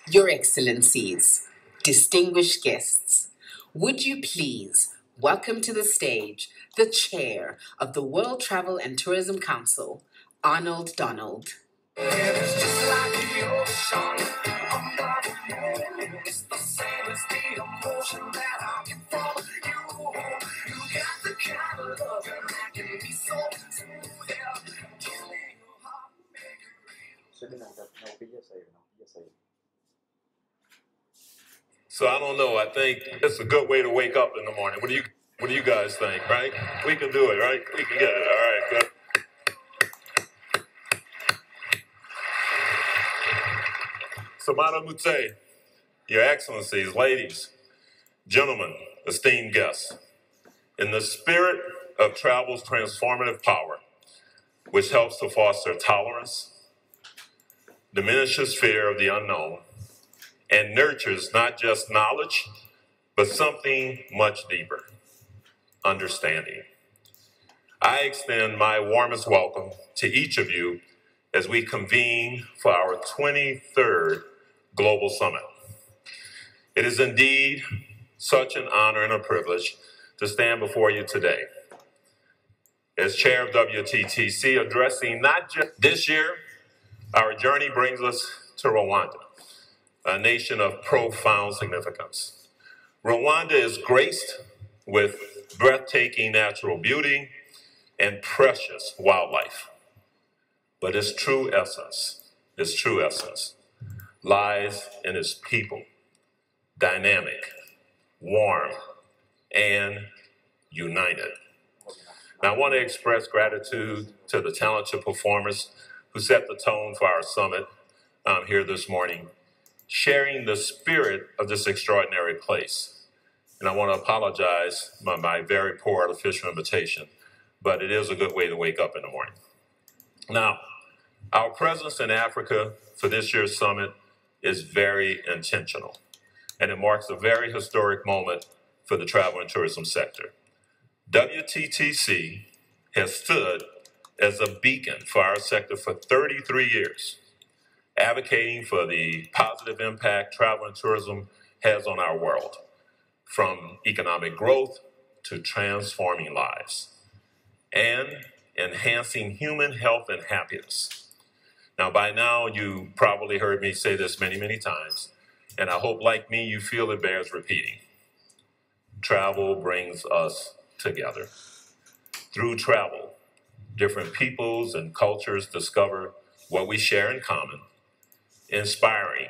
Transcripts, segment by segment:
Your Excellencies, distinguished guests, would you please welcome to the stage the Chair of the World Travel and Tourism Council, Arnold Donald. It's just like the ocean, under the moon. It's the same as the emotion that I get from you. You got the kind of love that can be so smooth. Killing your heart, make it real. So I don't know. I think it's a good way to wake up in the morning. What do you guys think? Right? We can do it. Right? We can get it. All right. Good. So, Madam Mute, Your Excellencies, ladies, gentlemen, esteemed guests, in the spirit of travel's transformative power, which helps to foster tolerance, diminishes fear of the unknown, and nurtures not just knowledge, but something much deeper, understanding. I extend my warmest welcome to each of you as we convene for our 23rd Global Summit. It is indeed such an honor and a privilege to stand before you today. As chair of WTTC, addressing not just this year, our journey brings us to Rwanda, a nation of profound significance. Rwanda is graced with breathtaking natural beauty and precious wildlife. But its true essence lies in its people, dynamic, warm, and united. Now, I want to express gratitude to the talented performers who set the tone for our summit here this morning, sharing the spirit of this extraordinary place. And I want to apologize for my very poor artificial invitation, but it is a good way to wake up in the morning. Now, our presence in Africa for this year's summit is very intentional, and it marks a very historic moment for the travel and tourism sector. WTTC has stood as a beacon for our sector for 33 years, advocating for the positive impact travel and tourism has on our world, from economic growth to transforming lives and enhancing human health and happiness. Now, by now, you probably heard me say this many, many times, and I hope, like me, you feel it bears repeating. Travel brings us together. Through travel, different peoples and cultures discover what we share in common, inspiring,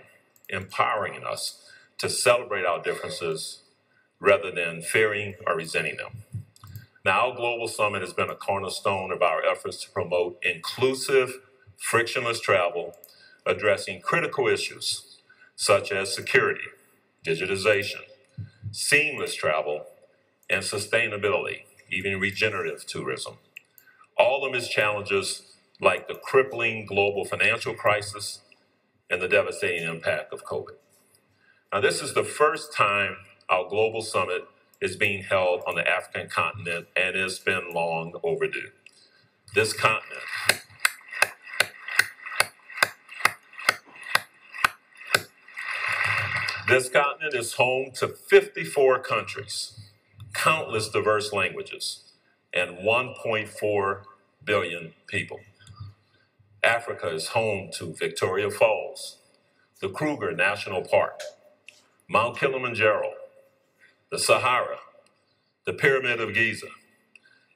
empowering us to celebrate our differences rather than fearing or resenting them. Now, our Global Summit has been a cornerstone of our efforts to promote inclusive, frictionless travel, addressing critical issues such as security, digitization, seamless travel, and sustainability, even regenerative tourism. All amidst challenges like the crippling global financial crisis and the devastating impact of COVID. Now, this is the first time our Global Summit is being held on the African continent, and it's been long overdue. This continent is home to 54 countries, countless diverse languages, and 1.4 billion people. Africa is home to Victoria Falls, the Kruger National Park, Mount Kilimanjaro, the Sahara, the Pyramid of Giza,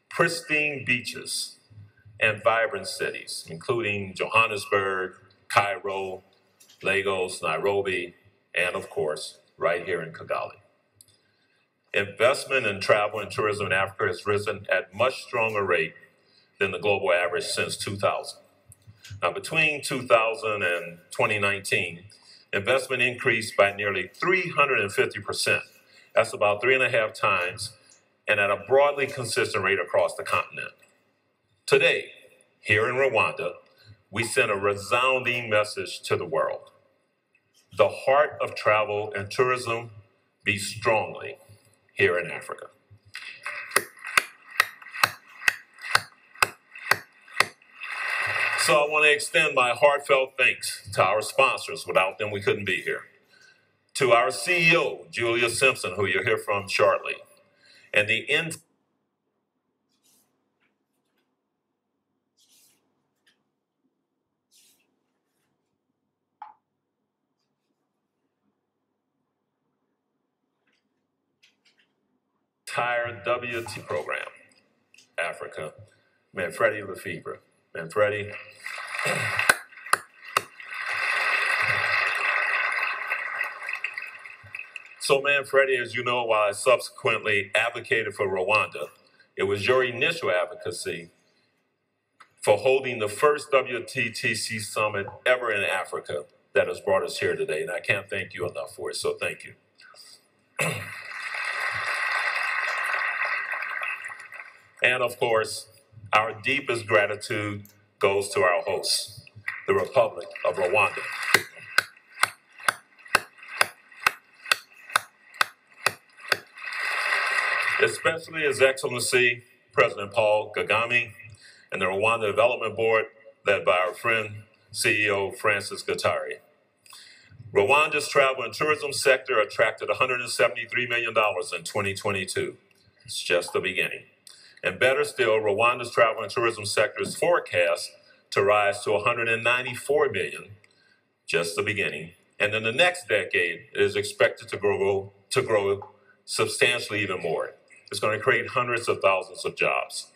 pristine beaches, and vibrant cities, including Johannesburg, Cairo, Lagos, Nairobi, and of course, right here in Kigali. Investment in travel and tourism in Africa has risen at much stronger rate than the global average since 2000. Now, between 2000 and 2019, investment increased by nearly 350%. That's about 3.5 times, and at a broadly consistent rate across the continent. Today, here in Rwanda, we send a resounding message to the world. The heart of travel and tourism beats strongly here in Africa. So I want to extend my heartfelt thanks to our sponsors. Without them, we couldn't be here. To our CEO, Julia Simpson, who you'll hear from shortly, and the entire WT program, Africa, Manfredi Lefebvre. Manfredi. So Manfredi, as you know, while I subsequently advocated for Rwanda, it was your initial advocacy for holding the first WTTC summit ever in Africa that has brought us here today, and I can't thank you enough for it, so thank you. And of course, our deepest gratitude goes to our hosts, the Republic of Rwanda. Especially His Excellency President Paul Kagame and the Rwanda Development Board, led by our friend, CEO Francis Gatari. Rwanda's travel and tourism sector attracted $173 million in 2022. It's just the beginning. And better still, Rwanda's travel and tourism sector is forecast to rise to $194 million, just the beginning. And in the next decade, it is expected to grow substantially even more. It's going to create hundreds of thousands of jobs.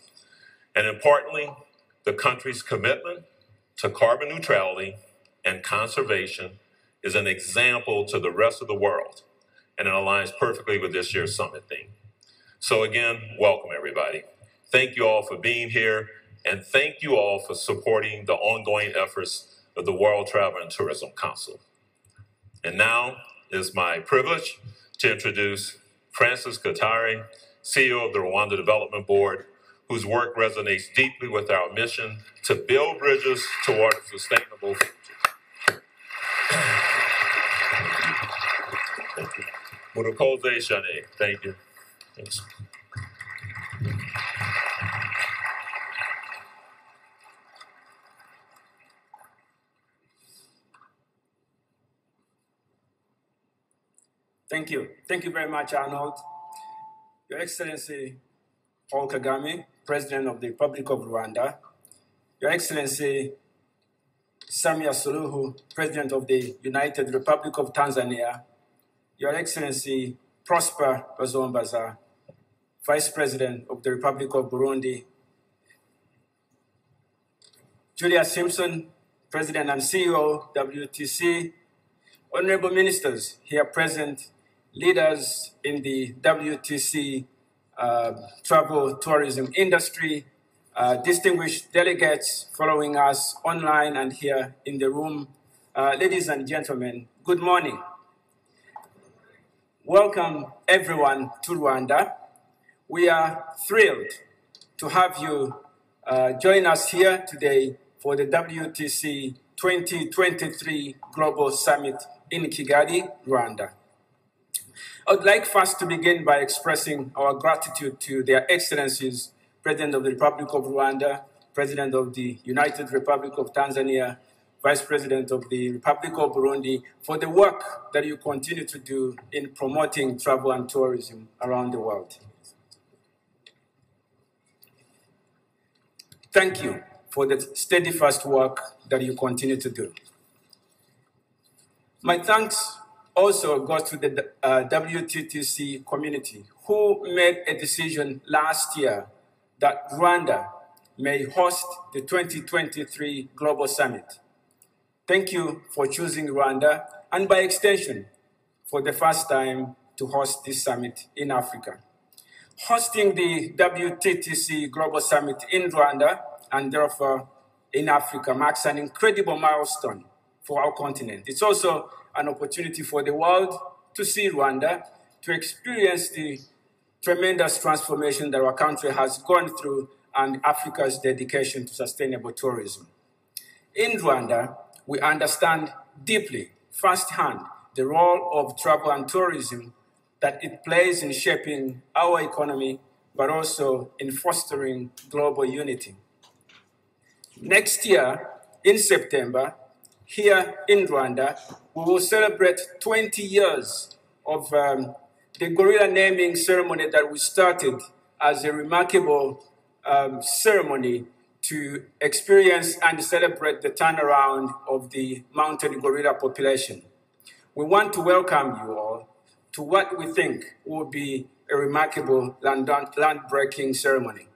And importantly, the country's commitment to carbon neutrality and conservation is an example to the rest of the world, and it aligns perfectly with this year's summit theme. So again, welcome everybody. Thank you all for being here, and thank you all for supporting the ongoing efforts of the World Travel and Tourism Council. And now is my privilege to introduce Francis Gatari, CEO of the Rwanda Development Board, whose work resonates deeply with our mission to build bridges toward a sustainable future. Murakoze Shane. Thank you. Thanks. Thank you. Thank you very much, Arnold. Your Excellency Paul Kagame, President of the Republic of Rwanda. Your Excellency Samia Suluhu, President of the United Republic of Tanzania. Your Excellency Prosper Bazombaza, Vice President of the Republic of Burundi. Julia Simpson, President and CEO, WTC. Honorable Ministers here present, leaders in the WTC travel tourism industry, distinguished delegates following us online and here in the room. Ladies and gentlemen, good morning. Welcome everyone to Rwanda. We are thrilled to have you join us here today for the WTC 2023 Global Summit in Kigali, Rwanda. I would like first to begin by expressing our gratitude to Their Excellencies, President of the Republic of Rwanda, President of the United Republic of Tanzania, Vice President of the Republic of Burundi, for the work that you continue to do in promoting travel and tourism around the world. Thank you for the steadfast work that you continue to do. My thanks also goes to the WTTC community, who made a decision last year that Rwanda may host the 2023 Global Summit. Thank you for choosing Rwanda, and by extension, for the first time to host this summit in Africa. Hosting the WTTC Global Summit in Rwanda, and therefore in Africa, marks an incredible milestone for our continent. It's also an opportunity for the world to see Rwanda, to experience the tremendous transformation that our country has gone through and Africa's dedication to sustainable tourism. In Rwanda, we understand deeply, firsthand, the role of travel and tourism that it plays in shaping our economy, but also in fostering global unity. Next year, in September, here in Rwanda, we will celebrate 20 years of the gorilla naming ceremony that we started as a remarkable ceremony to experience and celebrate the turnaround of the mountain gorilla population. We want to welcome you all to what we think will be a remarkable land-breaking ceremony.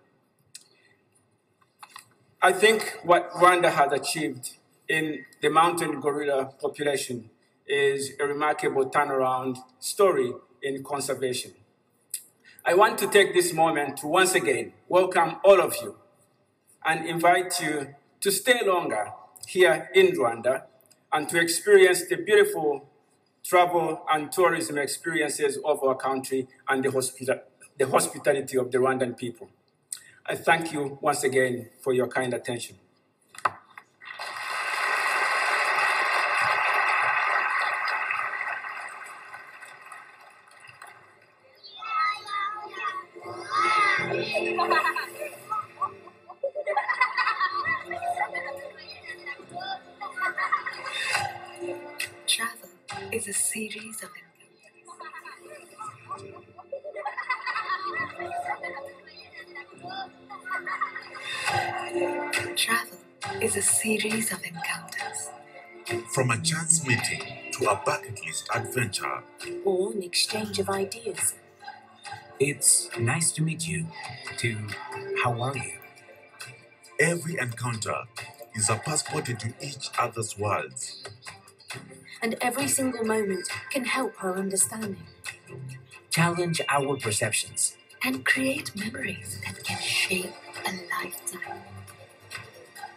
I think what Rwanda has achieved in the mountain gorilla population is a remarkable turnaround story in conservation. I want to take this moment to once again welcome all of you and invite you to stay longer here in Rwanda and to experience the beautiful travel and tourism experiences of our country and the hospitality of the Rwandan people. I thank you once again for your kind attention. Travel is a series of encounters. From a chance meeting to a bucket list adventure. Or an exchange of ideas. It's nice to meet you, to how are you? Every encounter is a passport into each other's worlds. And every single moment can help our understanding. Challenge our perceptions. And create memories that can shape a lifetime.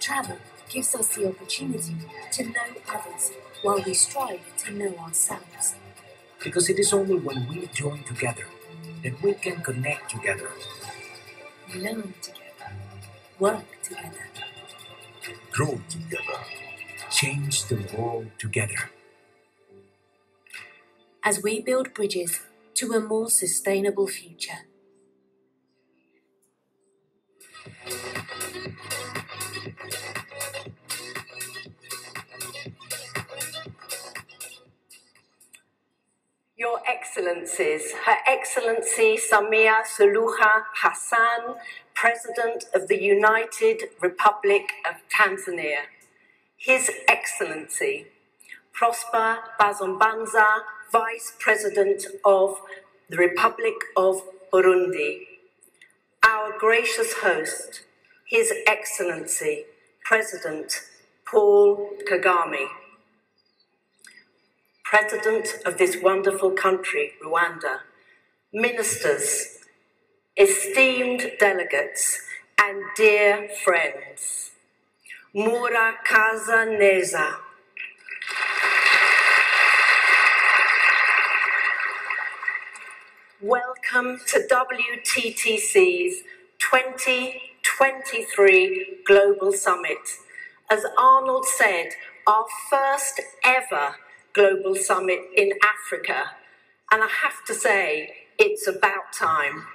Travel gives us the opportunity to know others while we strive to know ourselves. Because it is only when we join together that we can connect together. Learn together. work together, Grow together. Change the world together. as we build bridges to a more sustainable future. Your Excellencies, Her Excellency Samia Suluhu Hassan, President of the United Republic of Tanzania, His Excellency Prosper Bazombanza, Vice President of the Republic of Burundi, our gracious host, His Excellency President Paul Kagame, President of this wonderful country, Rwanda, ministers, esteemed delegates, and dear friends. Murakaza Neza. Welcome to WTTC's 2023 Global Summit. As Arnold said, our first ever Global Summit in Africa, and I have to say, it's about time.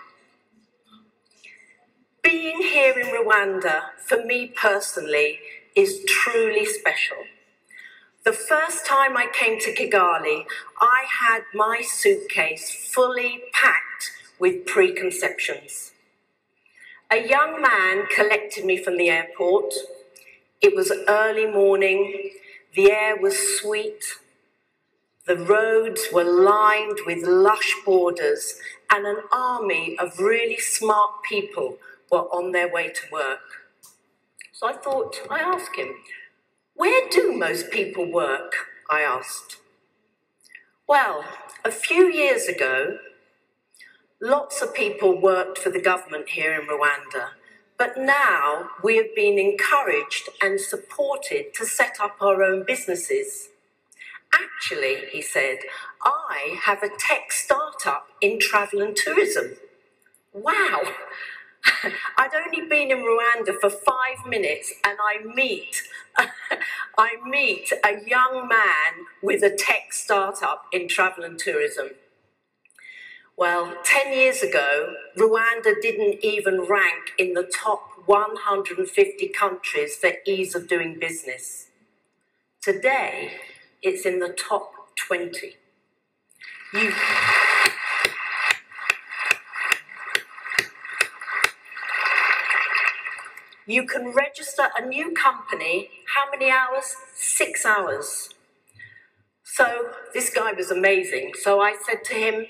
Being here in Rwanda, for me personally, is truly special. The first time I came to Kigali, I had my suitcase fully packed with preconceptions. A young man collected me from the airport. It was early morning, the air was sweet, the roads were lined with lush borders, and an army of really smart people were on their way to work. So I asked him, where do most people work? I asked. Well, a few years ago, lots of people worked for the government here in Rwanda, but now we have been encouraged and supported to set up our own businesses. Actually, he said, I have a tech startup in travel and tourism. Wow! I'd only been in Rwanda for 5 minutes and I meet a young man with a tech startup in travel and tourism. Well, 10 years ago, Rwanda didn't even rank in the top 150 countries for ease of doing business. Today, it's in the top 20. You can register a new company, how many hours? 6 hours. So this guy was amazing. So I said to him,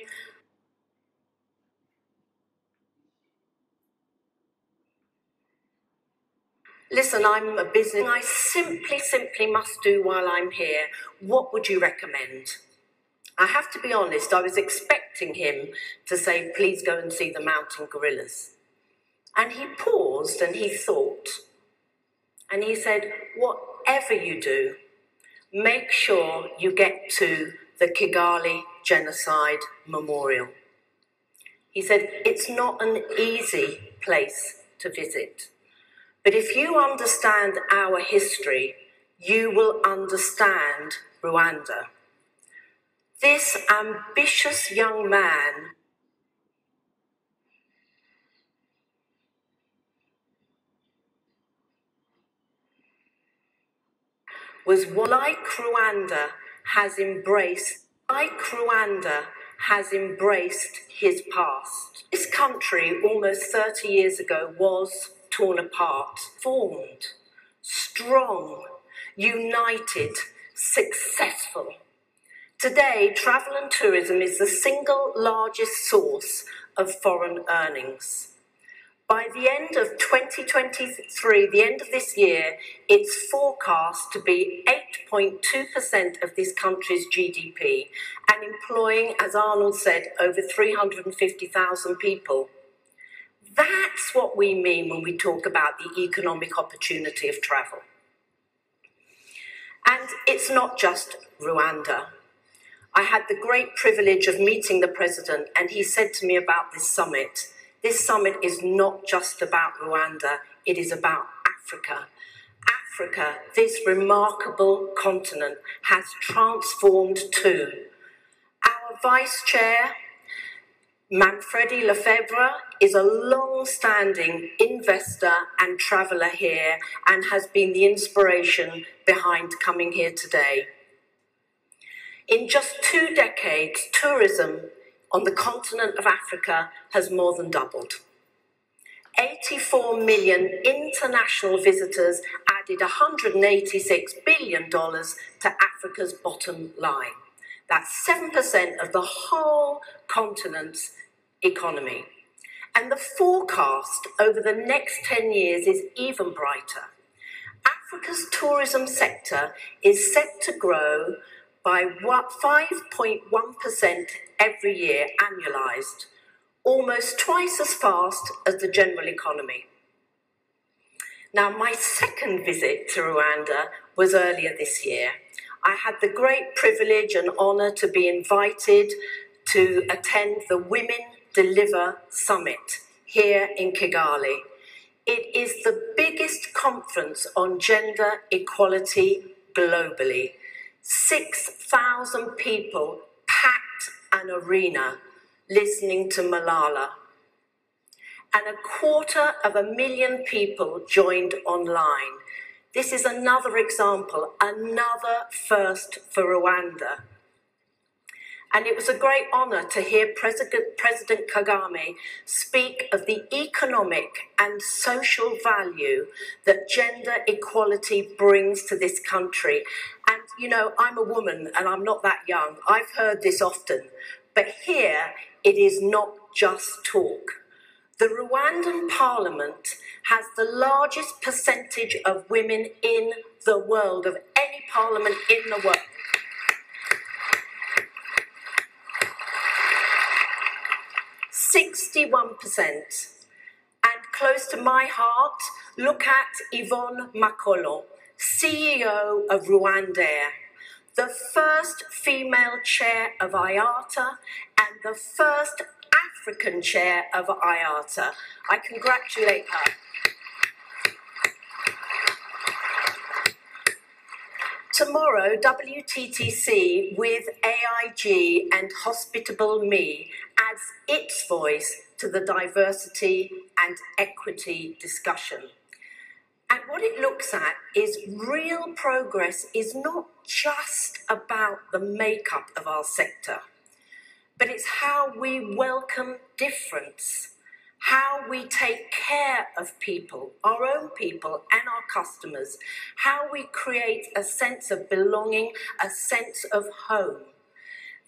listen, I'm a business. I simply must do while I'm here. What would you recommend? I have to be honest, I was expecting him to say, please go and see the mountain gorillas. And he paused and he thought. And he said, whatever you do, make sure you get to the Kigali Genocide Memorial. He said, it's not an easy place to visit. But if you understand our history, you will understand Rwanda. This ambitious young man was like Rwanda has embraced his past. This country almost 30 years ago was torn apart, formed, strong, united, successful. Today, travel and tourism is the single largest source of foreign earnings. By the end of 2023, the end of this year, it's forecast to be 8.2% of this country's GDP and employing, as Arnold said, over 350,000 people. That's what we mean when we talk about the economic opportunity of travel. And it's not just Rwanda. I had the great privilege of meeting the president, and he said to me about this summit, this summit is not just about Rwanda, it is about Africa. Africa, this remarkable continent, has transformed too. Our Vice Chair, Manfredi Lefebvre, is a long-standing investor and traveller here and has been the inspiration behind coming here today. In just 2 decades, tourism on the continent of Africa has more than doubled. 84 million international visitors added $186 billion to Africa's bottom line. That's 7% of the whole continent's economy. And the forecast over the next 10 years is even brighter. Africa's tourism sector is set to grow by 5.1% every year annualized, almost twice as fast as the general economy. Now, my second visit to Rwanda was earlier this year. I had the great privilege and honour to be invited to attend the Women Deliver Summit here in Kigali. It is the biggest conference on gender equality globally. 6,000 people packed an arena listening to Malala. And 250,000 people joined online. This is another example, another first for Rwanda. And it was a great honour to hear President Kagame speak of the economic and social value that gender equality brings to this country. And, you know, I'm a woman and I'm not that young. I've heard this often. But here, it is not just talk. The Rwandan parliament has the largest percentage of women in the world, of any parliament in the world. 61%. And close to my heart, look at Yvonne Makolo, CEO of Rwandair, the first female chair of IATA and the first African chair of IATA. I congratulate her. Tomorrow, WTTC with AIG and Hospitable Me adds its voice to the diversity and equity discussion. And what it looks at is real progress is not just about the makeup of our sector, but it's how we welcome difference, how we take care of people, our own people and our customers, how we create a sense of belonging, a sense of home.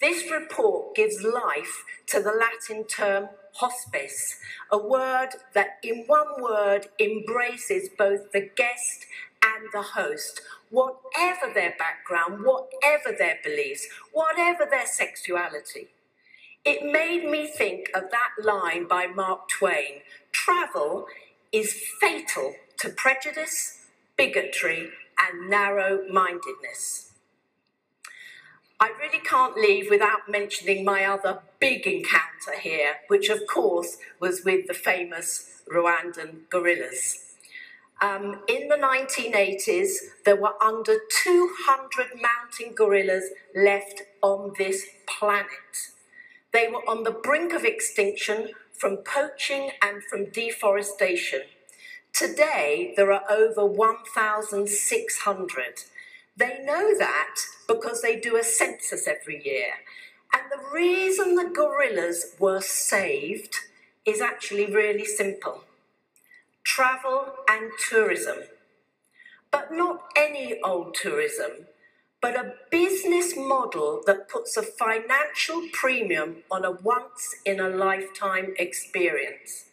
This report gives life to the Latin term hospice, a word that in one word embraces both the guest and the host, whatever their background, whatever their beliefs, whatever their sexuality. It made me think of that line by Mark Twain: travel is fatal to prejudice, bigotry, and narrow-mindedness. I really can't leave without mentioning my other big encounter here, which of course was with the famous Rwandan gorillas. In the 1980s, there were under 200 mountain gorillas left on this planet. They were on the brink of extinction from poaching and from deforestation. Today, there are over 1,600. They know that because they do a census every year. And the reason the gorillas were saved is actually really simple: travel and tourism. But not any old tourism, but a business model that puts a financial premium on a once-in-a-lifetime experience,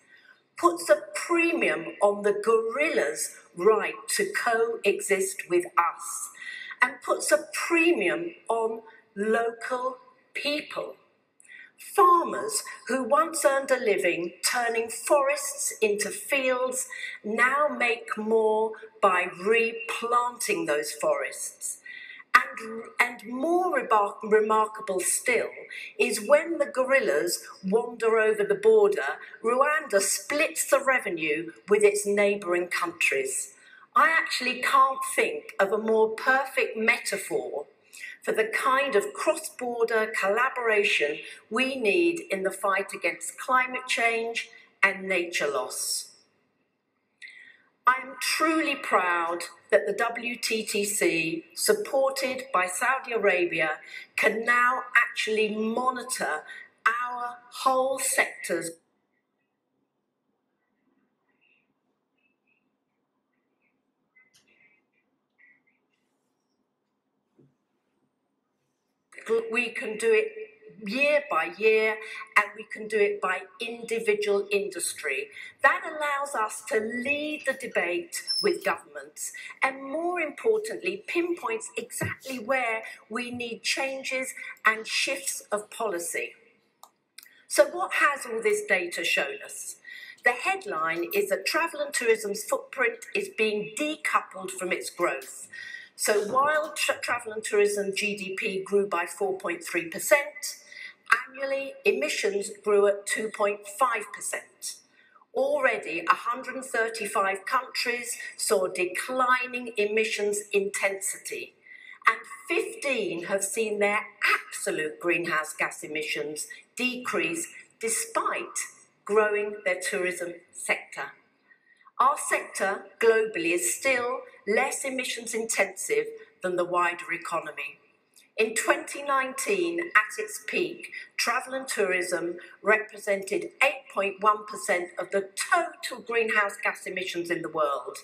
puts a premium on the gorillas' right to coexist with us, and puts a premium on local people. Farmers who once earned a living turning forests into fields now make more by replanting those forests. And more remarkable still is when the guerrillas wander over the border, Rwanda splits the revenue with its neighbouring countries. I actually can't think of a more perfect metaphor for the kind of cross-border collaboration we need in the fight against climate change and nature loss. I'm truly proud that the WTTC, supported by Saudi Arabia, can now actually monitor our whole sectors we can do it year by year, and we can do it by individual industry. That allows us to lead the debate with governments and, more importantly, pinpoints exactly where we need changes and shifts of policy. So what has all this data shown us? The headline is that travel and tourism's footprint is being decoupled from its growth. So while travel and tourism GDP grew by 4.3%, annually emissions grew at 2.5%. Already 135 countries saw declining emissions intensity, and 15 have seen their absolute greenhouse gas emissions decrease despite growing their tourism sector. Our sector globally is still less emissions intensive than the wider economy. In 2019, at its peak, travel and tourism represented 8.1% of the total greenhouse gas emissions in the world,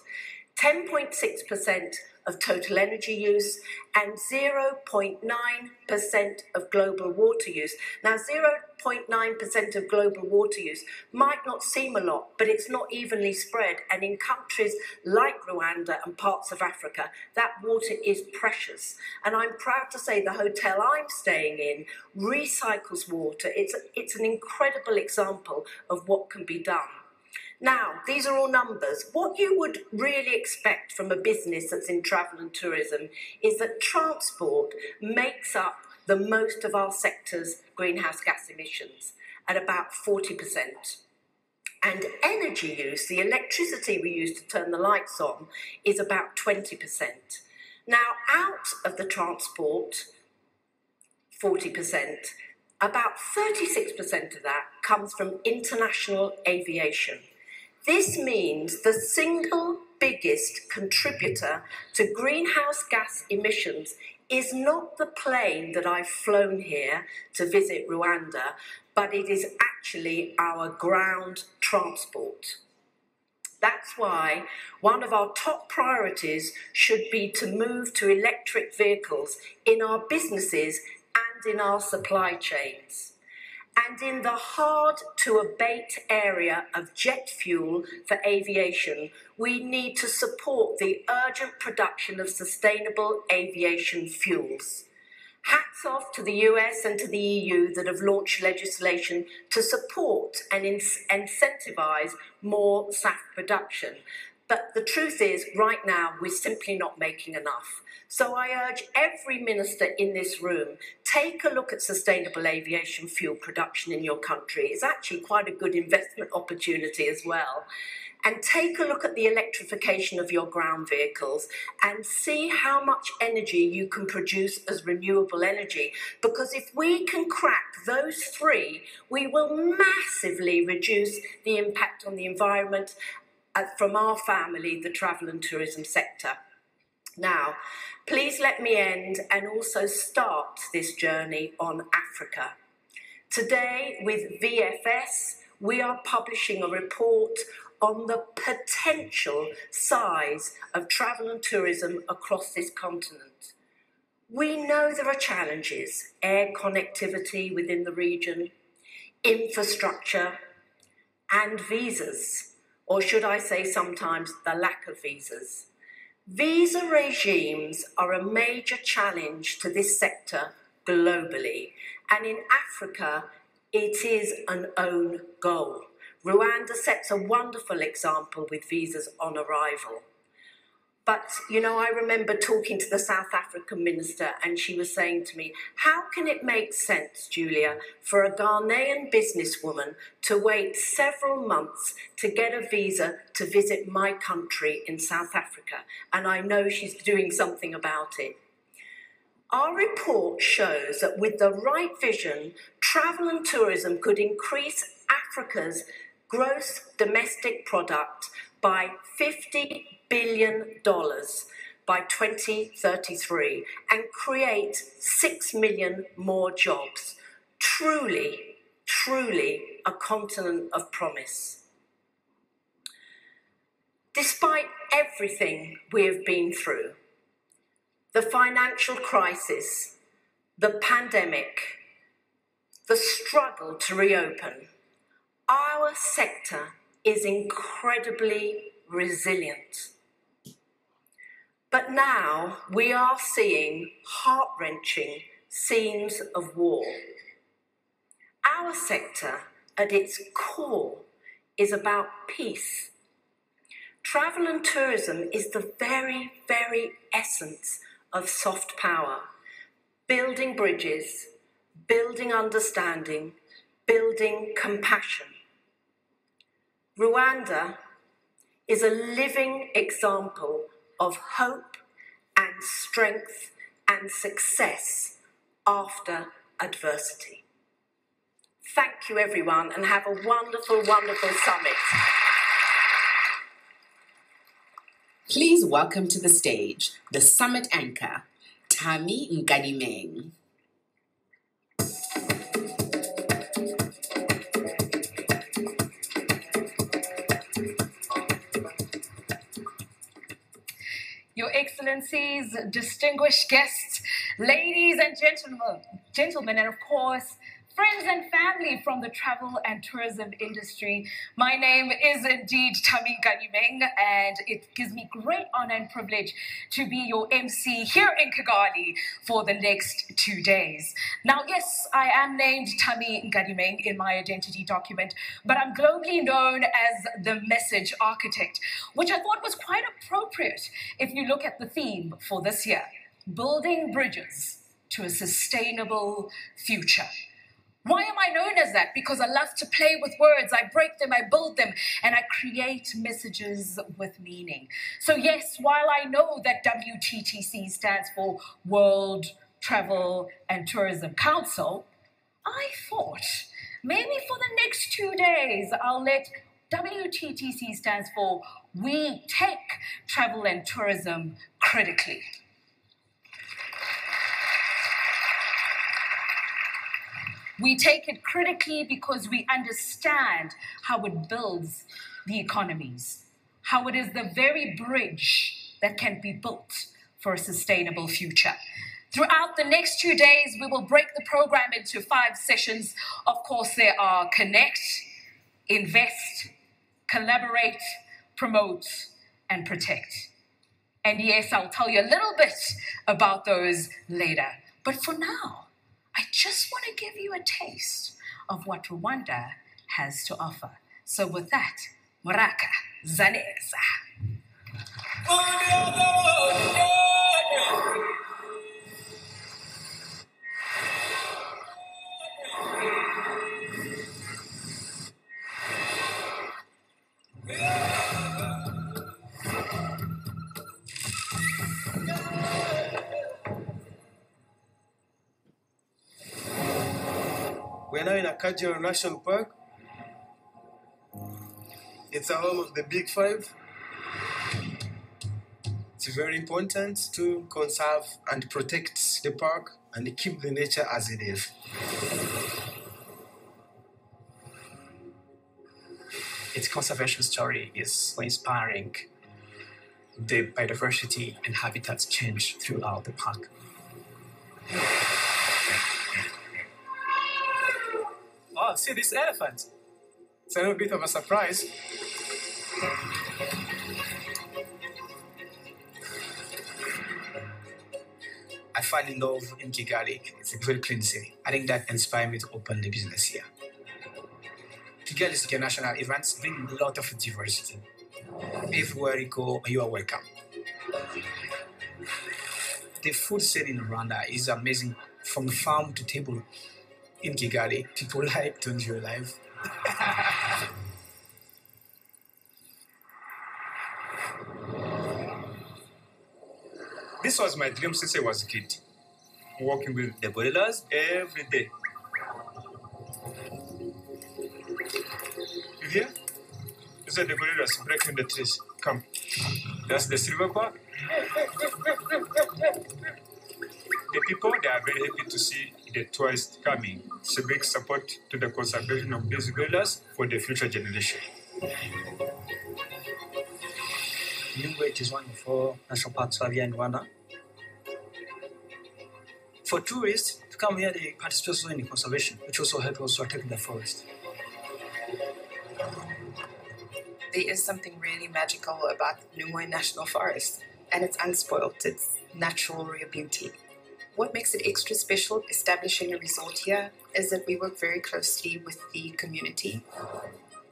10.6% of total energy use, and 0.9% of global water use. Now, 0.9% of global water use might not seem a lot, but it's not evenly spread. And in countries like Rwanda and parts of Africa, that water is precious. And I'm proud to say the hotel I'm staying in recycles water. It's an incredible example of what can be done. Now, these are all numbers. What you would really expect from a business that's in travel and tourism is that transport makes up the most of our sector's greenhouse gas emissions at about 40%. And energy use, the electricity we use to turn the lights on, is about 20%. Now, out of the transport, 40%, about 36% of that comes from international aviation. This means the single biggest contributor to greenhouse gas emissions is not the plane that I've flown here to visit Rwanda, but it is actually our ground transport. That's why one of our top priorities should be to move to electric vehicles in our businesses and in our supply chains. And in the hard-to-abate area of jet fuel for aviation, we need to support the urgent production of sustainable aviation fuels. Hats off to the US and to the EU that have launched legislation to support and incentivise more SAF production. But the truth is, right now, we're simply not making enough. So I urge every minister in this room, take a look at sustainable aviation fuel production in your country. It's actually quite a good investment opportunity as well. And take a look at the electrification of your ground vehicles and see how much energy you can produce as renewable energy. Because if we can crack those three, we will massively reduce the impact on the environment from our family, the travel and tourism sector. Now, please let me end and also start this journey on Africa. Today, with VFS, we are publishing a report on the potential size of travel and tourism across this continent. We know there are challenges: air connectivity within the region, infrastructure, and visas, or should I say sometimes the lack of visas. Visa regimes are a major challenge to this sector globally, and in Africa, it is an own goal. Rwanda sets a wonderful example with visas on arrival. But, you know, I remember talking to the South African minister and she was saying to me, how can it make sense, Julia, for a Ghanaian businesswoman to wait several months to get a visa to visit my country in South Africa? And I know she's doing something about it. Our report shows that with the right vision, travel and tourism could increase Africa's gross domestic product by $50 billion by 2033 and create 6 million more jobs. Truly, truly a continent of promise. Despite everything we have been through, the financial crisis, the pandemic, the struggle to reopen, our sector is incredibly resilient. But now we are seeing heart-wrenching scenes of war. Our sector, at its core, is about peace. Travel and tourism is the very, very essence of soft power. Building bridges, building understanding, building compassion. Rwanda is a living example of hope and strength and success after adversity. Thank you, everyone, and have a wonderful, wonderful summit. Please welcome to the stage the summit anchor, Tami Nganimeng. Your Excellencies, distinguished guests, ladies and gentlemen, and of course, friends and family from the travel and tourism industry. My name is indeed Tami Nganimeng, and it gives me great honor and privilege to be your MC here in Kigali for the next 2 days. Now, yes, I am named Tami Nganimeng in my identity document, but I'm globally known as the Message Architect, which I thought was quite appropriate if you look at the theme for this year, building bridges to a sustainable future. Why am I known as that? Because I love to play with words. I break them, I build them, and I create messages with meaning. So yes, while I know that WTTC stands for World Travel and Tourism Council, I thought maybe for the next 2 days, I'll let WTTC stands for We Take Travel and Tourism Critically. We take it critically because we understand how it builds the economies, how it is the very bridge that can be built for a sustainable future. Throughout the next 2 days, we will break the program into 5 sessions. Of course, there are Connect, Invest, Collaborate, Promote, and Protect. And yes, I'll tell you a little bit about those later. But for now, I just want to give you a taste of what Rwanda has to offer. So with that, Muraka Zaneza. We're now in Akishiriki National Park. It's a home of the Big Five. It's very important to conserve and protect the park and keep the nature as it is. Its conservation story is so inspiring. The biodiversity and habitats change throughout the park. Oh, see this elephant. It's a little bit of a surprise. I fell in love in Kigali. It's a very clean city. I think that inspired me to open the business here. Kigali is international events bring a lot of diversity. Everywhere you go, you are welcome. The food scene in Rwanda is amazing, from farm to table. In Kigali, people like to enjoy life. This was my dream since I was a kid. Working with the gorillas every day. You hear? These are the gorillas breaking the trees. Come. That's the silver cord. The people, they are very happy to see the tourists coming. It's a big support to the conservation of these gorillas for the future generation. Nyungwe is one of 4 national parks we have here in Rwanda. For tourists to come here, they participate also in conservation, which also helps protect the forest. There is something really magical about Nyungwe National Forest, and it's unspoilt. It's natural rare beauty. What makes it extra special establishing a resort here is that we work very closely with the community,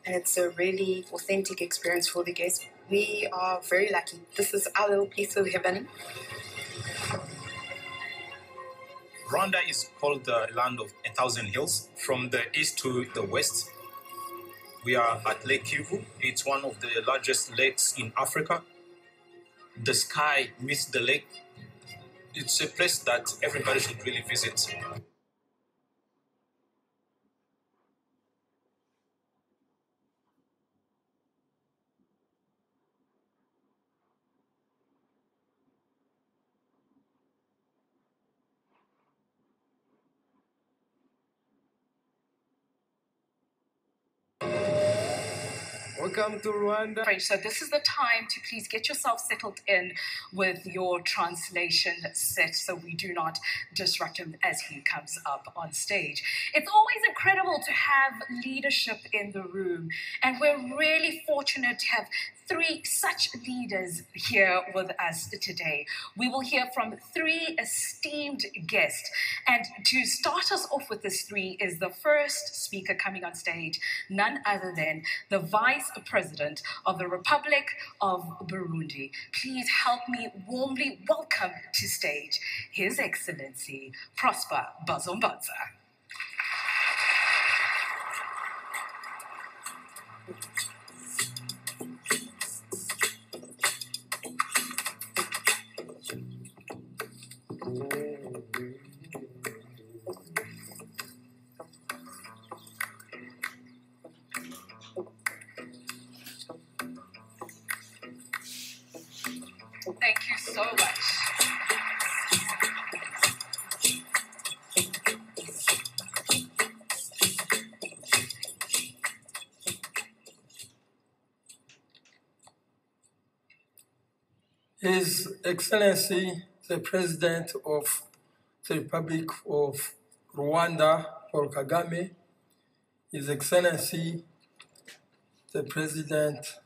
and it's a really authentic experience for the guests. We are very lucky. This is our little piece of heaven. Rwanda is called the land of 1,000 hills. From the east to the west, we are at Lake Kivu. It's one of the largest lakes in Africa. The sky meets the lake. It's a place that everybody should really visit. Welcome to Rwanda. So this is the time to please get yourself settled in with your translation set so we do not disrupt him as he comes up on stage. It's always incredible to have leadership in the room, and we're really fortunate to have 3 such leaders here with us today. We will hear from 3 esteemed guests. And to start us off with this 3 is the first speaker coming on stage, none other than the Vice President of the Republic of Burundi. Please help me warmly welcome to stage His Excellency Prosper Bazombanza. Thank you so much. His Excellency, the President of the Republic of Rwanda, Paul Kagame, His Excellency, the President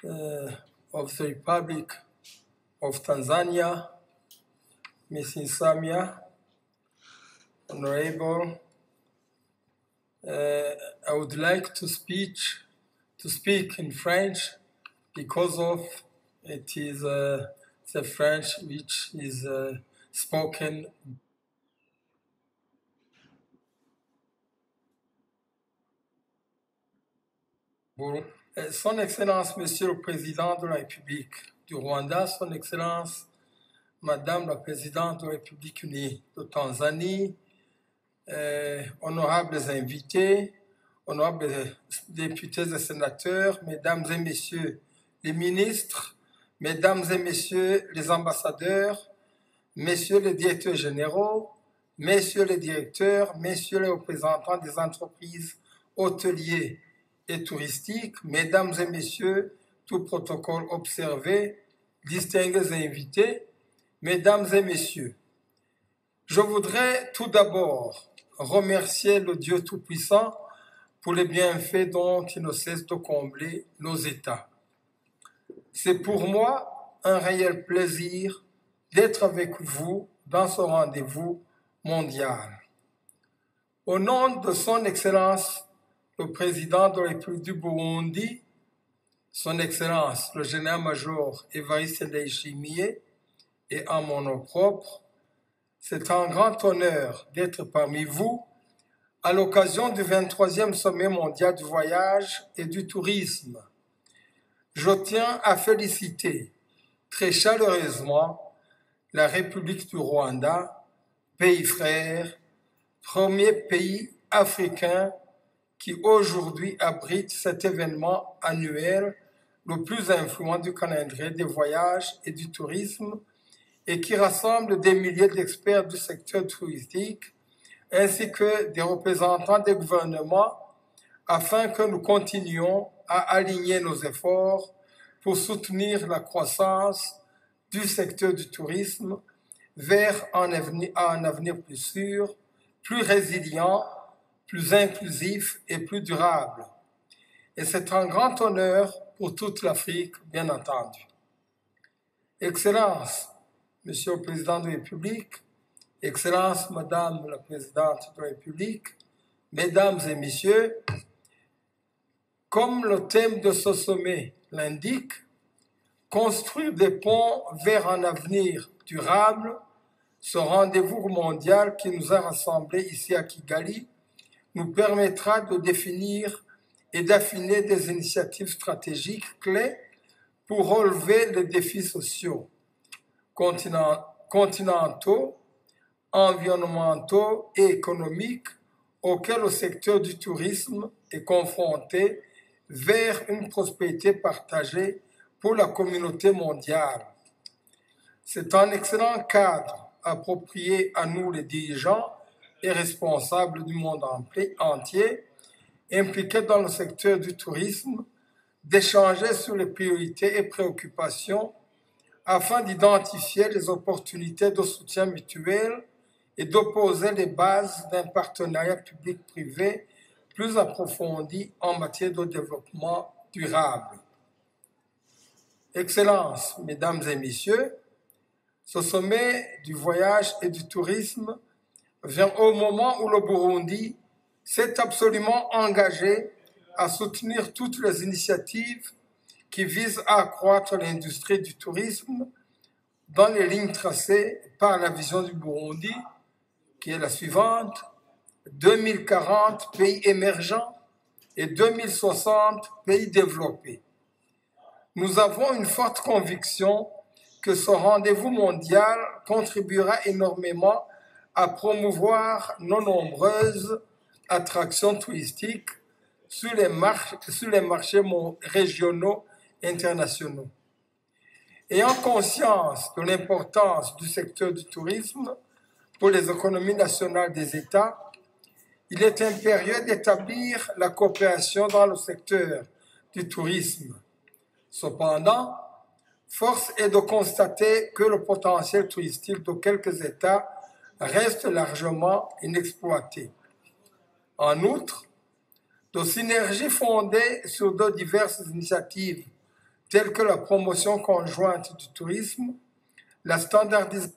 of the Republic of Tanzania, Mrs. Samia, Honorable, I would like to speak in French because of it is the French which is spoken. Son Excellence, Monsieur le Président de la République du Rwanda, Son Excellence, Madame la Présidente de la République unie de Tanzanie, honorables invités, honorables députés et sénateurs, Mesdames et Messieurs les ministres, Mesdames et Messieurs les ambassadeurs, Messieurs les directeurs généraux, Messieurs les directeurs, Messieurs les représentants des entreprises hôteliers et touristiques, Mesdames et Messieurs, tout protocole observé, distingués invités, Mesdames et Messieurs, je voudrais tout d'abord remercier le Dieu Tout-Puissant pour les bienfaits dont il ne cesse de combler nos États. C'est pour moi un réel plaisir d'être avec vous dans ce rendez-vous mondial. Au nom de Son Excellence, le Président de la République du Burundi, Son Excellence le général-major Évariste Ndayishimiye et en mon nom propre, c'est un grand honneur d'être parmi vous à l'occasion du 23e sommet mondial du voyage et du tourisme. Je tiens à féliciter très chaleureusement la République du Rwanda, pays frère, premier pays africain qui aujourd'hui abrite cet événement annuel le plus influent du calendrier des voyages et du tourisme et qui rassemble des milliers d'experts du secteur touristique ainsi que des représentants des gouvernements afin que nous continuions à aligner nos efforts pour soutenir la croissance du secteur du tourisme vers un avenir plus sûr, plus résilient, plus inclusif et plus durable. Et c'est un grand honneur pour toute l'Afrique, bien entendu. Excellence, Monsieur le Président de la République, Excellence, Madame la Présidente de la République, Mesdames et Messieurs, comme le thème de ce sommet l'indique, construire des ponts vers un avenir durable, ce rendez-vous mondial qui nous a rassemblés ici à Kigali nous permettra de définir et d'affiner des initiatives stratégiques clés pour relever les défis sociaux, continentaux, environnementaux et économiques auxquels le secteur du tourisme est confronté vers une prospérité partagée pour la communauté mondiale. C'est un excellent cadre approprié à nous les dirigeants et responsables du monde entier impliqués dans le secteur du tourisme d'échanger sur les priorités et préoccupations afin d'identifier les opportunités de soutien mutuel et d'opposer les bases d'un partenariat public-privé plus approfondi en matière de développement durable. Excellences, Mesdames et Messieurs, ce sommet du voyage et du tourisme vient au moment où le Burundi s'est absolument engagé à soutenir toutes les initiatives qui visent à accroître l'industrie du tourisme dans les lignes tracées par la vision du Burundi, qui est la suivante: 2040 pays émergents et 2060 pays développés. Nous avons une forte conviction que ce rendez-vous mondial contribuera énormément à promouvoir nos nombreuses attractions touristiques sur les marchés régionaux et internationaux. Ayant conscience de l'importance du secteur du tourisme pour les économies nationales des États, il est impérieux d'établir la coopération dans le secteur du tourisme. Cependant, force est de constater que le potentiel touristique de quelques États reste largement inexploité. En outre, de synergies fondées sur de diverses initiatives telles que la promotion conjointe du tourisme, la standardisation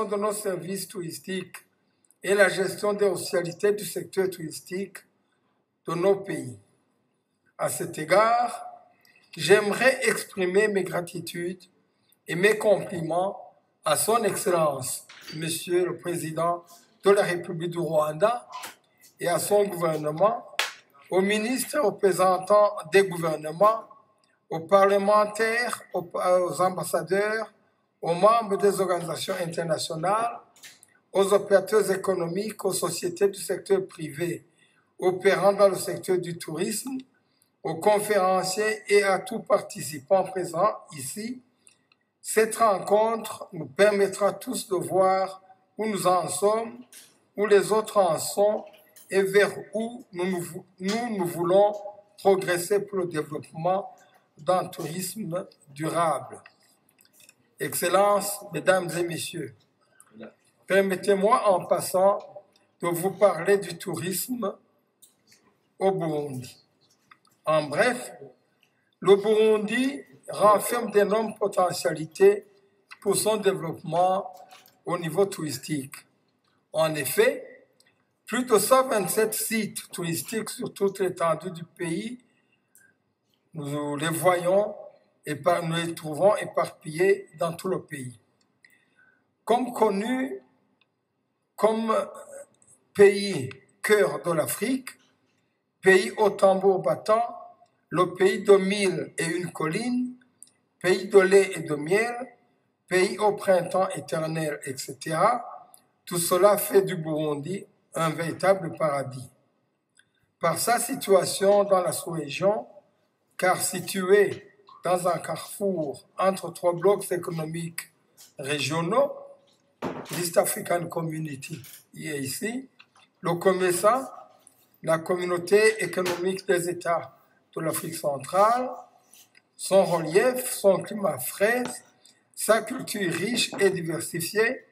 de nos services touristiques et la gestion des socialités du secteur touristique de nos pays. À cet égard, j'aimerais exprimer mes gratitudes et mes compliments à son Excellence, Monsieur le Président de la République du Rwanda et à son gouvernement, aux ministres et représentants des gouvernements, aux parlementaires, aux ambassadeurs, aux membres des organisations internationales, aux opérateurs économiques, aux sociétés du secteur privé opérant dans le secteur du tourisme, aux conférenciers et à tout participant présent ici. Cette rencontre nous permettra tous de voir où nous en sommes, où les autres en sont et vers où nous voulons progresser pour le développement d'un tourisme durable. Excellences, Mesdames et Messieurs, permettez-moi en passant de vous parler du tourisme au Burundi. En bref, le Burundi renferme d'énormes potentialités pour son développement au niveau touristique. En effet, Plus de 127 sites touristiques sur toute l'étendue du pays. Nous les voyons et nous les trouvons éparpillés dans tout le pays. Comme connu comme pays cœur de l'Afrique, pays au tambour battant, le pays de mille et une collines, pays de lait et de miel, pays au printemps éternel, etc. Tout cela fait du Burundi un véritable paradis. Par sa situation dans la sous-région, car situé dans un carrefour entre trois blocs économiques régionaux, l'East African Community est ici, le COMESA, la Communauté économique des États de l'Afrique centrale, son relief, son climat frais, sa culture riche et diversifiée,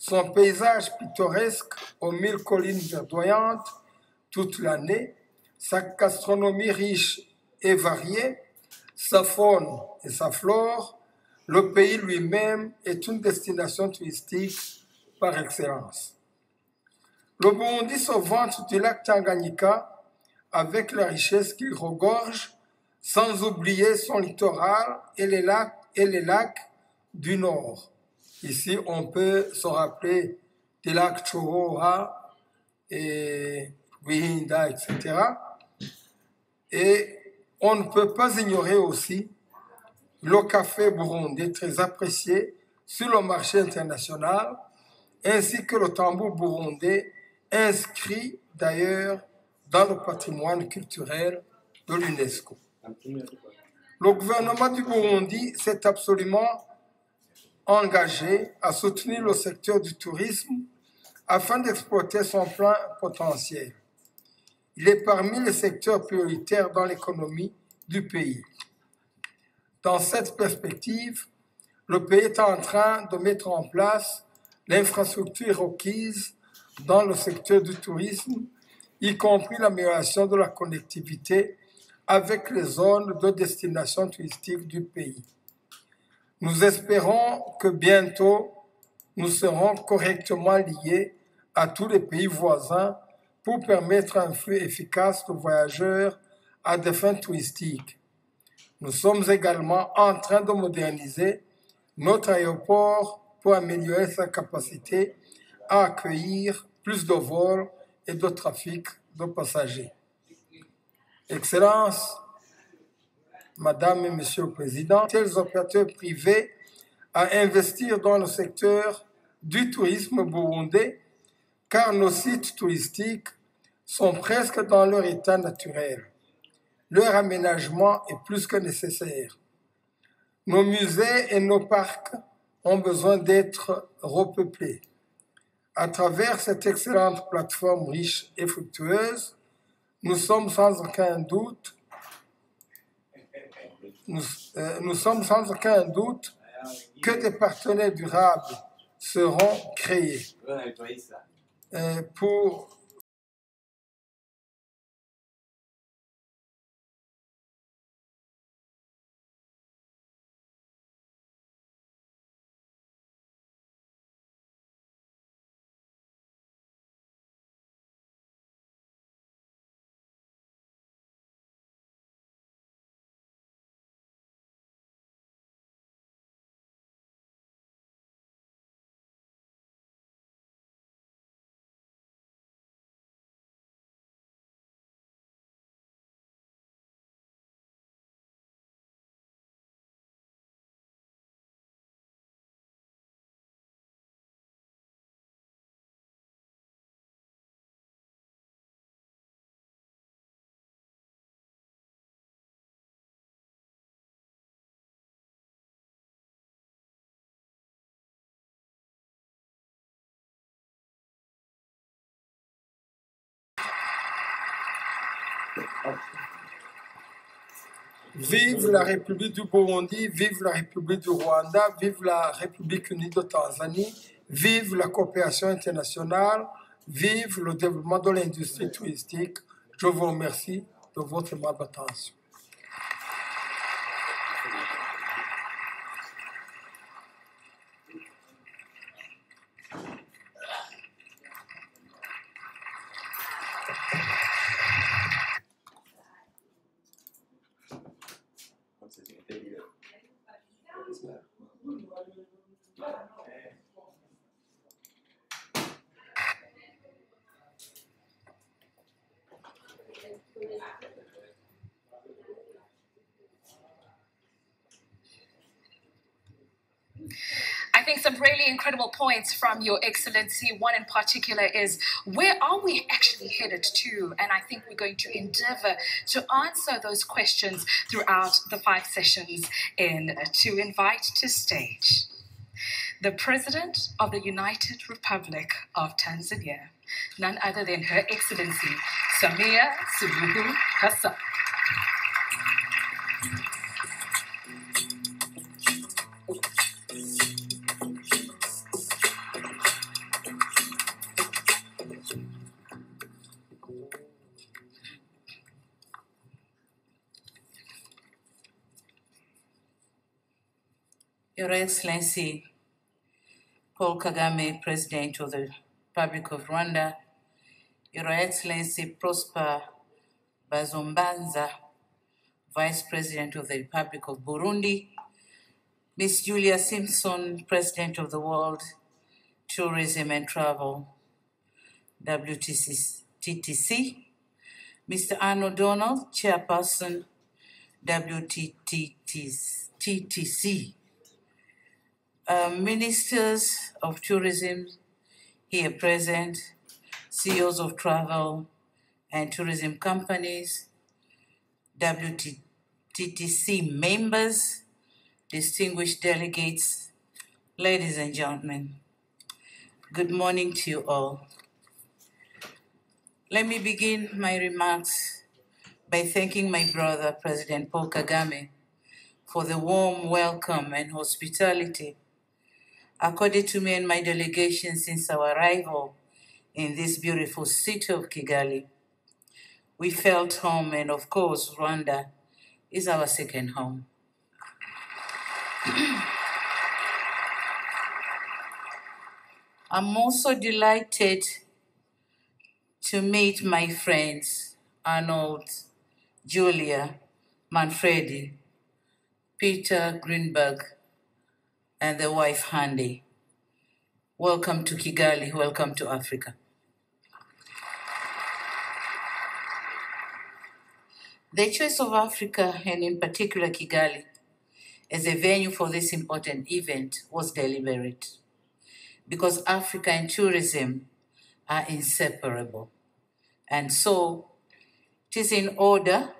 son paysage pittoresque aux 1000 collines verdoyantes toute l'année, sa gastronomie riche et variée, sa faune et sa flore, le pays lui-même est une destination touristique par excellence. Le Burundi se vante du lac Tanganyika avec la richesse qu'il regorge, sans oublier son littoral et les lacs du nord. Ici, on peut se rappeler des lacs Choroha et Wihinda, etc. Et on ne peut pas ignorer aussi le café burundais très apprécié sur le marché international, ainsi que le tambour burundais, inscrit d'ailleurs dans le patrimoine culturel de l'UNESCO. Le gouvernement du Burundi s'est absolument engagé à soutenir le secteur du tourisme afin d'exploiter son plein potentiel. Il est parmi les secteurs prioritaires dans l'économie du pays. Dans cette perspective, le pays est en train de mettre en place l'infrastructure requise dans le secteur du tourisme, y compris l'amélioration de la connectivité avec les zones de destination touristique du pays. Nous espérons que bientôt, nous serons correctement liés à tous les pays voisins pour permettre un flux efficace de voyageurs à des fins touristiques. Nous sommes également en train de moderniser notre aéroport pour améliorer sa capacité à accueillir plus de vols et de trafic de passagers. Excellences, Madame et Monsieur le Président, tels opérateurs privés à investir dans le secteur du tourisme burundais, car nos sites touristiques sont presque dans leur état naturel. Leur aménagement est plus que nécessaire. Nos musées et nos parcs ont besoin d'être repeuplés. À travers cette excellente plateforme riche et fructueuse, nous sommes sans aucun doute que des partenaires durables seront créés pour vive la République du Burundi, vive la République du Rwanda, vive la République unie de Tanzanie, vive la coopération internationale, vive le développement de l'industrie touristique. Je vous remercie de votre aimable attention. I think some really incredible points from Your Excellency. One in particular is, where are we actually headed to? And I think we're going to endeavor to answer those questions throughout the 5 sessions to invite to stage the President of the United Republic of Tanzania, none other than Her Excellency Samia Suluhu Hassan. Your Excellency Paul Kagame, President of the Republic of Rwanda, Your Excellency Prosper Bazombanza, Vice President of the Republic of Burundi, Miss Julia Simpson, President of the World Tourism and Travel, WTTC, Mr. Arnold Donald, Chairperson, WTTC, Ministers of Tourism here present, CEOs of travel and tourism companies, WTTC members, distinguished delegates, ladies and gentlemen, good morning to you all. Let me begin my remarks by thanking my brother, President Paul Kagame, for the warm welcome and hospitality accorded to me and my delegation since our arrival in this beautiful city of Kigali. We felt home, and of course, Rwanda is our second home. I'm also delighted to meet my friends, Arnold, Julia, Manfredi, Peter Greenberg, and their wife, Handy. Welcome to Kigali, welcome to Africa. The choice of Africa, and in particular Kigali, as a venue for this important event was deliberate, because Africa and tourism are inseparable. And so it is in order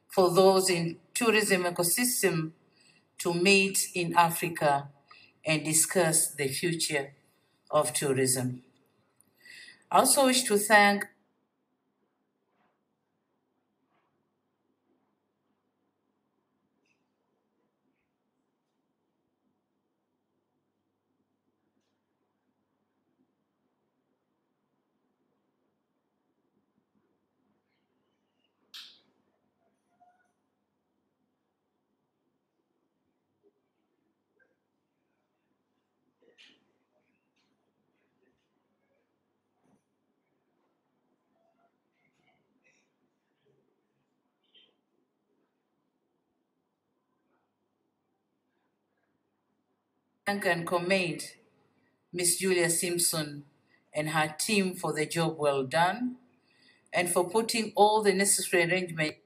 for those in tourism ecosystem to meet in Africa and discuss the future of tourism. I also wish to thank and commend Miss Julia Simpson and her team for the job well done and for putting all the necessary arrangements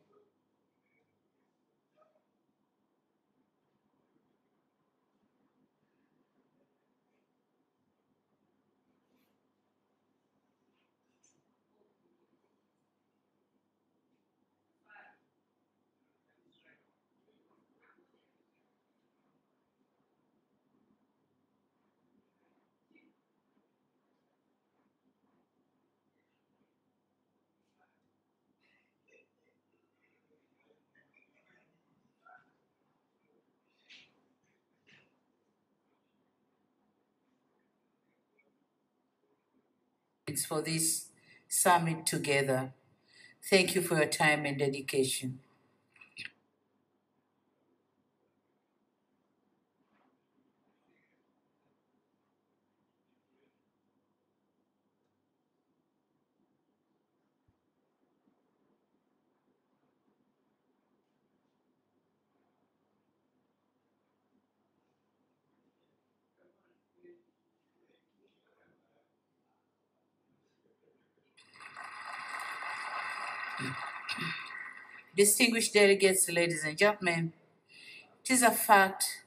for this summit together. Thank you for your time and dedication. Distinguished delegates, ladies and gentlemen, it is a fact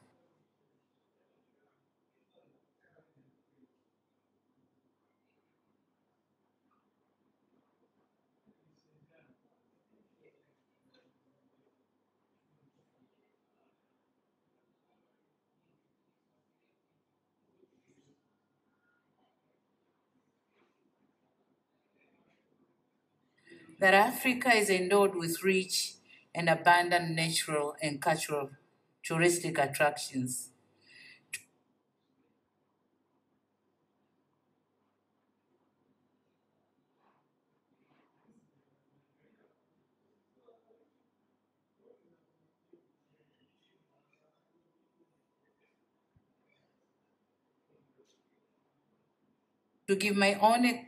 that Africa is endowed with rich and abundant natural and cultural touristic attractions. To give my own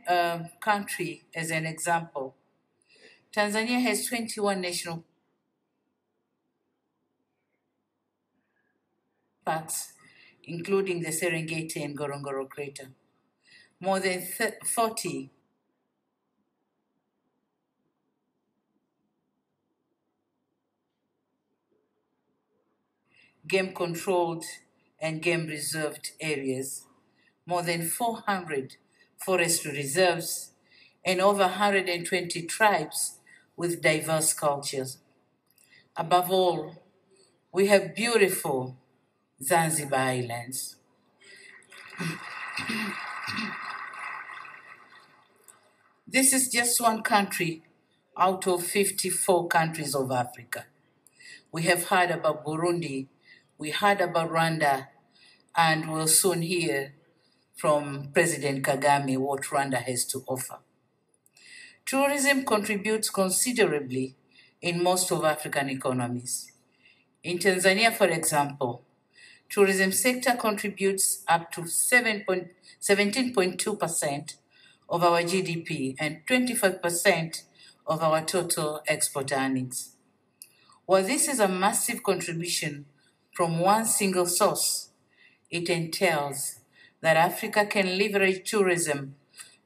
country as an example, Tanzania has 21 national parks, including the Serengeti and Ngorongoro crater. More than 40 game-controlled and game-reserved areas, more than 400 forest reserves, and over 120 tribes with diverse cultures. Above all, we have beautiful Zanzibar Islands. This is just one country out of 54 countries of Africa. We have heard about Burundi, we heard about Rwanda, and we'll soon hear from President Kagame what Rwanda has to offer. Tourism contributes considerably in most of African economies. In Tanzania, for example, tourism sector contributes up to 17.2% of our GDP and 25% of our total export earnings. While this is a massive contribution from one single source, it entails that Africa can leverage tourism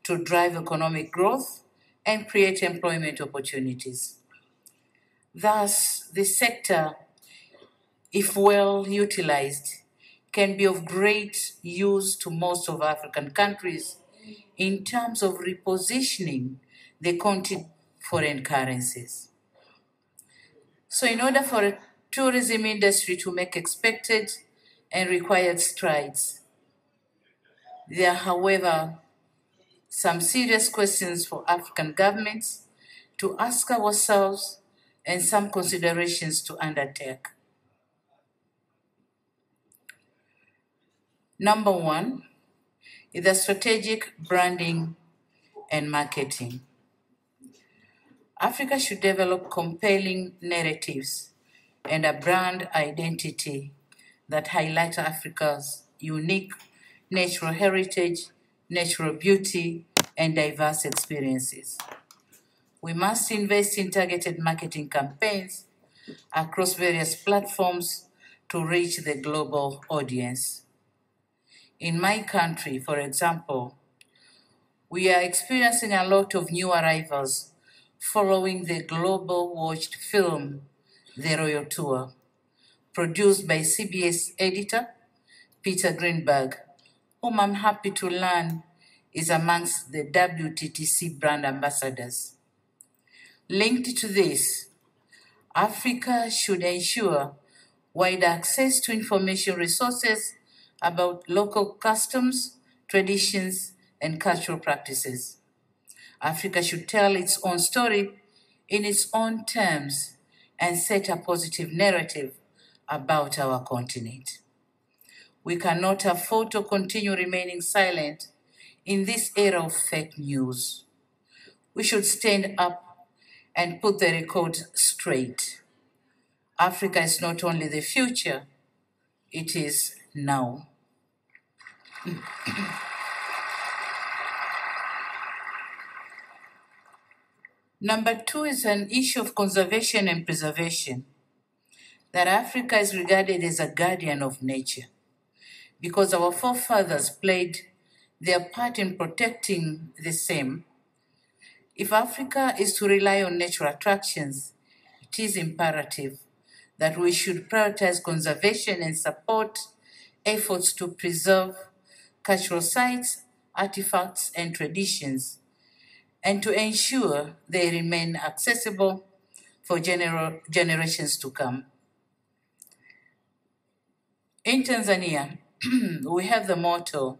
to drive economic growth and create employment opportunities. Thus, this sector, if well utilized, can be of great use to most of African countries in terms of repositioning the continent foreign currencies. So in order for a tourism industry to make expected and required strides, there are, however, some serious questions for African governments to ask ourselves and some considerations to undertake. Number one is the strategic branding and marketing. Africa should develop compelling narratives and a brand identity that highlight Africa's unique natural heritage, natural beauty, and diverse experiences. We must invest in targeted marketing campaigns across various platforms to reach the global audience. In my country, for example, we are experiencing a lot of new arrivals following the global watched film, The Royal Tour, produced by CBS editor Peter Greenberg, whom I'm happy to learn is amongst the WTTC brand ambassadors. Linked to this, Africa should ensure wide access to information resources about local customs, traditions, and cultural practices. Africa should tell its own story in its own terms and set a positive narrative about our continent. We cannot afford to continue remaining silent in this era of fake news. We should stand up and put the record straight. Africa is not only the future, it is now. Number two is an issue of conservation and preservation, that Africa is regarded as a guardian of nature because our forefathers played their part in protecting the same. If Africa is to rely on natural attractions, it is imperative that we should prioritize conservation and support efforts to preserve cultural sites, artifacts, and traditions, and to ensure they remain accessible for generations to come. In Tanzania, we have the motto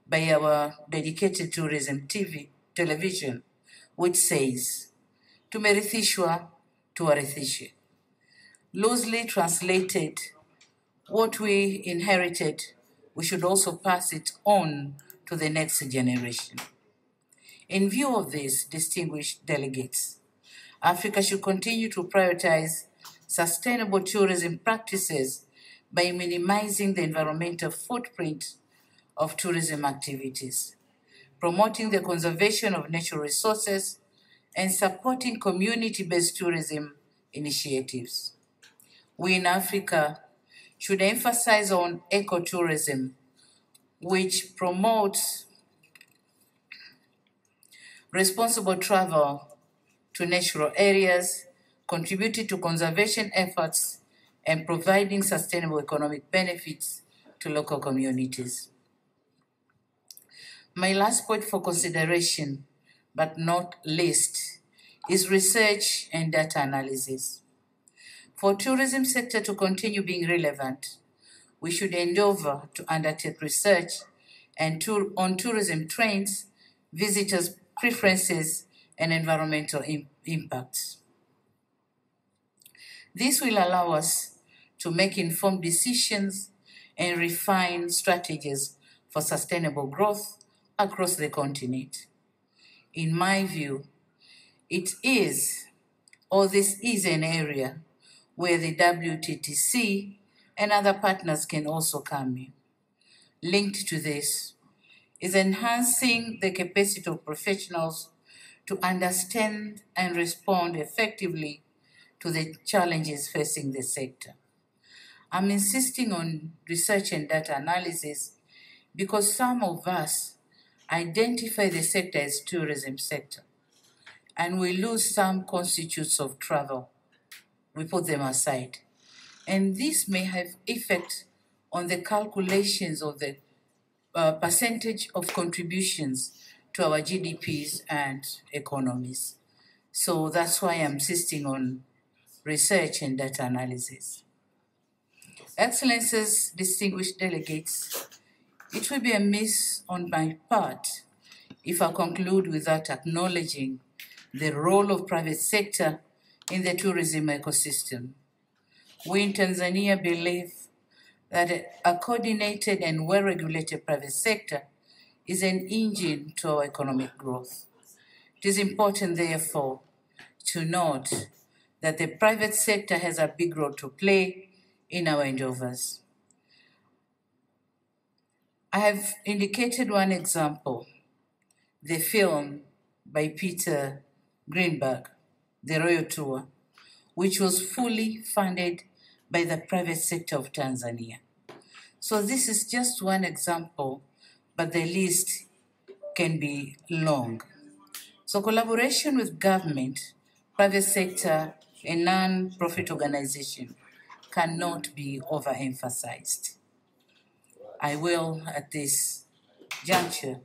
by our dedicated tourism television, which says, tumerithishwa tuwarithishe. Loosely translated, what we inherited, we should also pass it on to the next generation. In view of this, distinguished delegates, Africa should continue to prioritize sustainable tourism practices by minimizing the environmental footprint of tourism activities, promoting the conservation of natural resources, and supporting community-based tourism initiatives. We in Africa should emphasize on ecotourism, which promotes responsible travel to natural areas, contributing to conservation efforts, and providing sustainable economic benefits to local communities. My last point for consideration, but not least, is research and data analysis. For tourism sector to continue being relevant, we should endeavor to undertake research and on tourism trends, visitors' preferences, and environmental impacts. This will allow us to make informed decisions and refine strategies for sustainable growth across the continent. In my view, this is an area where the WTTC and other partners can also come in. Linked to this is enhancing the capacity of professionals to understand and respond effectively to the challenges facing the sector. I'm insisting on research and data analysis because some of us identify the sector as tourism sector, and we lose some constitutes of travel. We put them aside. And this may have effect on the calculations of the percentage of contributions to our GDPs and economies. So that's why I'm insisting on research and data analysis. Excellencies, distinguished delegates, it will be amiss on my part if I conclude without acknowledging the role of private sector in the tourism ecosystem. We in Tanzania believe that a coordinated and well-regulated private sector is an engine to our economic growth. It is important, therefore, to note that the private sector has a big role to play in our endeavors. I have indicated one example, the film by Peter Greenberg, The Royal Tour, which was fully funded by the private sector of Tanzania. So this is just one example, but the list can be long. So collaboration with government, private sector, and non-profit organization cannot be overemphasized. I will, at this juncture,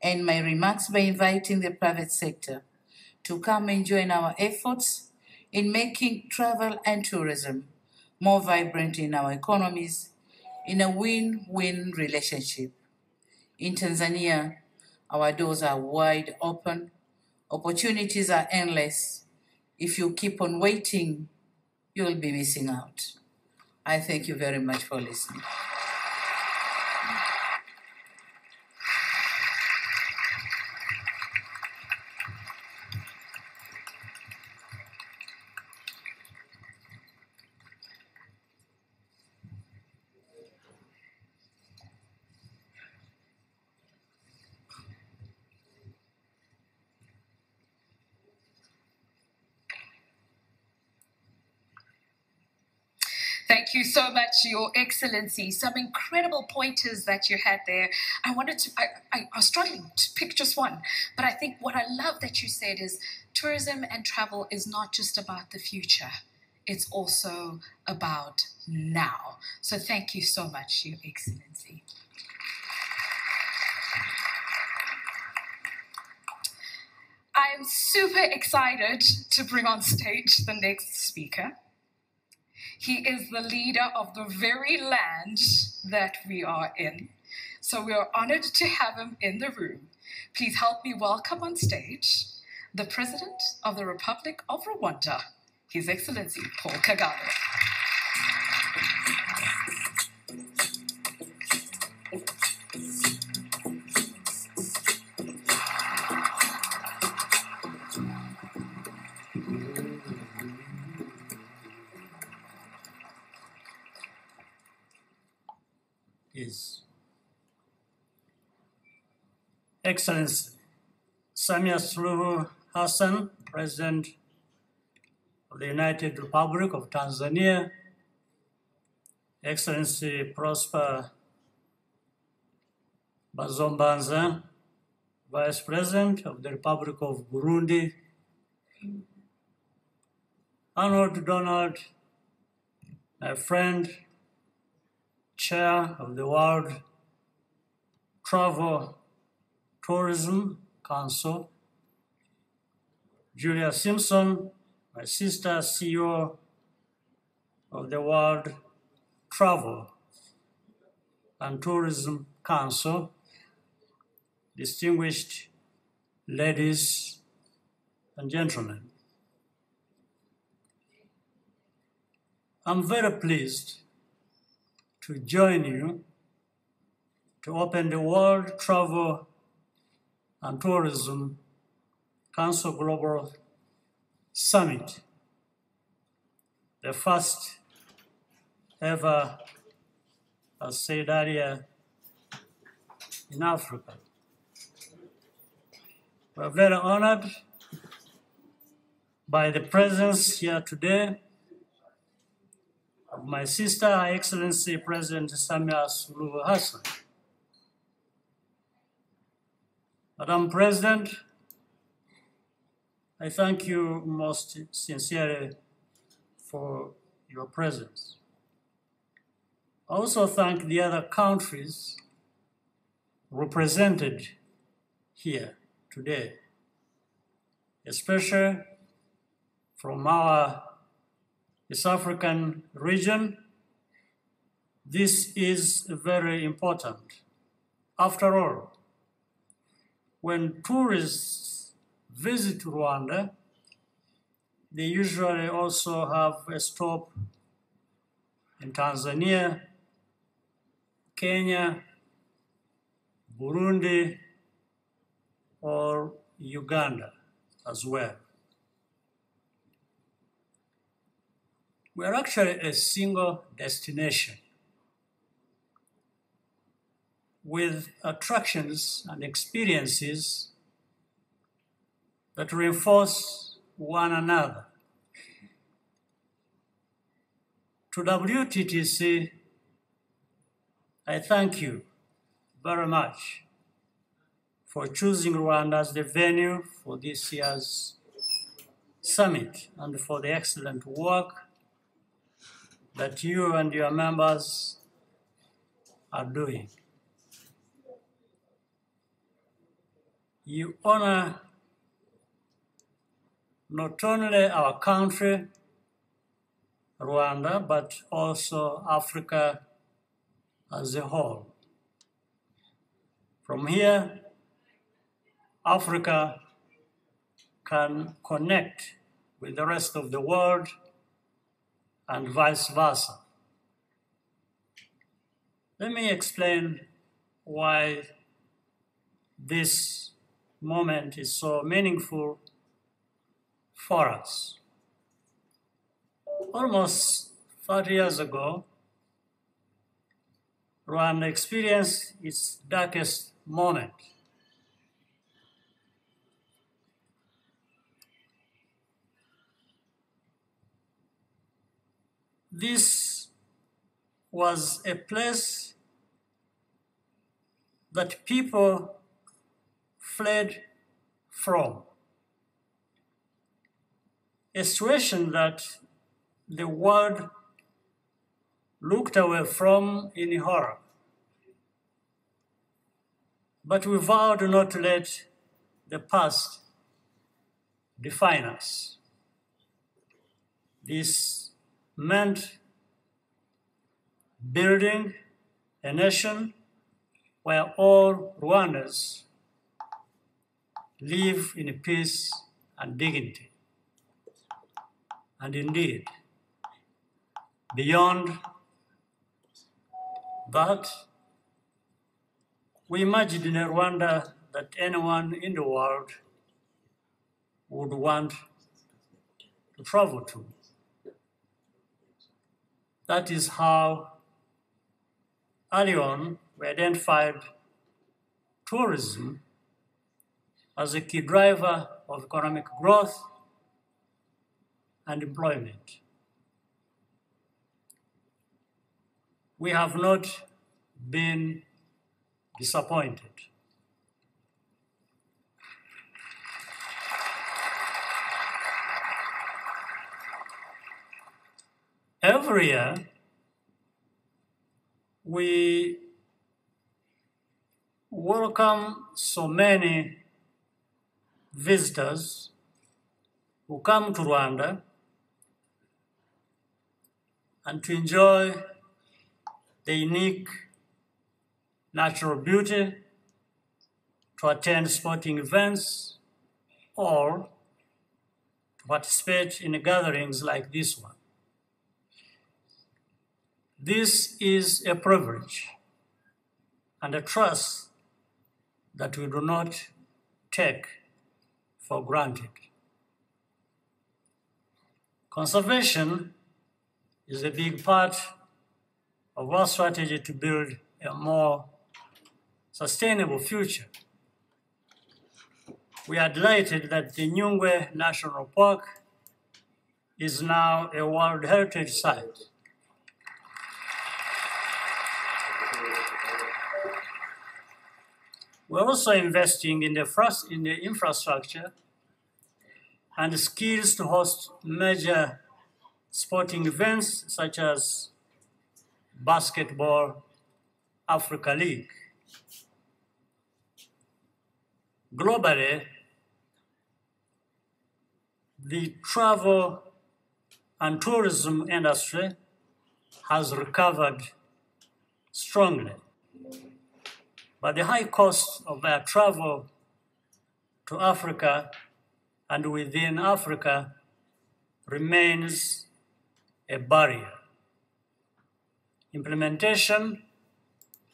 end my remarks by inviting the private sector to come and join our efforts in making travel and tourism more vibrant in our economies in a win-win relationship. In Tanzania, our doors are wide open, opportunities are endless. If you keep on waiting, you will be missing out. I thank you very much for listening. Thank you so much, Your Excellency. Some incredible pointers that you had there. I was struggling to pick just one, but I think what I love that you said is tourism and travel is not just about the future. It's also about now. So thank you so much, Your Excellency. I'm super excited to bring on stage the next speaker. He is the leader of the very land that we are in. So we are honored to have him in the room. Please help me welcome on stage the President of the Republic of Rwanda, His Excellency Paul Kagame. His Excellency Samia Suluhu Hassan, President of the United Republic of Tanzania, Excellency Prosper Bazombanza, Vice President of the Republic of Burundi, Arnold Donald, my friend, Chair of the World Travel Tourism Council, Julia Simpson, my sister, CEO of the World Travel and Tourism Council, distinguished ladies and gentlemen. I'm very pleased to join you to open the World Travel and Tourism Council Global Summit, the first ever, as said earlier, in Africa. We're very honored by the presence here today of my sister, Her Excellency President Samia Suluhu Hassan. Madam President, I thank you most sincerely for your presence. I also thank the other countries represented here today, especially from our East African region. This is very important. After all, when tourists visit Rwanda, they usually also have a stop in Tanzania, Kenya, Burundi, or Uganda as well. We're actually a single destination with attractions and experiences that reinforce one another. To WTTC, I thank you very much for choosing Rwanda as the venue for this year's summit and for the excellent work that you and your members are doing. You honor not only our country, Rwanda, but also Africa as a whole. From here, Africa can connect with the rest of the world and vice versa. Let me explain why this moment is so meaningful for us. Almost 30 years ago, Rwanda experienced its darkest moment. This was a place that people fled from, a situation that the world looked away from in horror. But we vowed not to let the past define us. This meant building a nation where all Rwandans live in peace and dignity. And indeed, beyond that, we imagined in Rwanda that anyone in the world would want to travel to. That is how early on we identified tourism as a key driver of economic growth and employment. We have not been disappointed. Every year, we welcome so many visitors who come to Rwanda and to enjoy the unique natural beauty, to attend sporting events, or to participate in gatherings like this one. This is a privilege and a trust that we do not take for granted. Conservation is a big part of our strategy to build a more sustainable future. We are delighted that the Nyungwe National Park is now a World Heritage Site. We're also investing in the infrastructure and skills to host major sporting events such as Basketball Africa League. Globally, the travel and tourism industry has recovered strongly, but the high cost of air travel to Africa and within Africa remains a barrier. Implementation